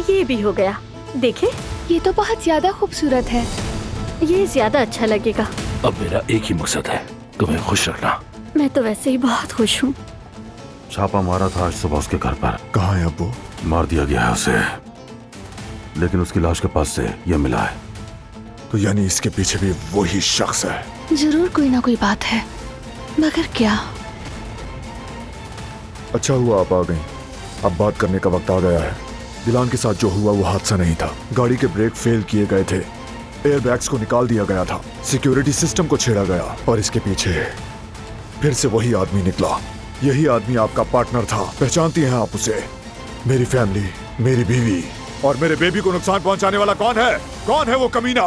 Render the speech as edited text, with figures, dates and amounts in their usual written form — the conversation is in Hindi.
ये भी हो गया। देखे, ये तो बहुत ज्यादा खूबसूरत है। ये ज्यादा अच्छा लगेगा। अब मेरा एक ही मकसद है, तुम्हें खुश रखना। मैं तो वैसे ही बहुत खुश हूँ। छापा मारा था आज सुबह उसके घर पर। कहाँ है अब्बू? मार दिया गया है उसे, लेकिन उसकी लाश के पास से यह मिला है। तो यानी इसके पीछे भी वही शख्स है। जरूर कोई ना कोई बात है, मगर क्या? अच्छा हुआ आप आ गई। अब बात करने का वक्त आ गया है। दिलान के साथ जो हुआ वो हादसा नहीं था। गाड़ी के ब्रेक फेल किए गए थे, एयरबैग्स को निकाल दिया गया था, सिक्योरिटी सिस्टम को छेड़ा गया और इसके पीछे फिर से वही आदमी निकला। यही आदमी आपका पार्टनर था। पहचानती हैं आप उसे? मेरी फैमिली, मेरी बीवी और मेरे बेबी को नुकसान पहुंचाने वाला कौन है? कौन है वो कमीना?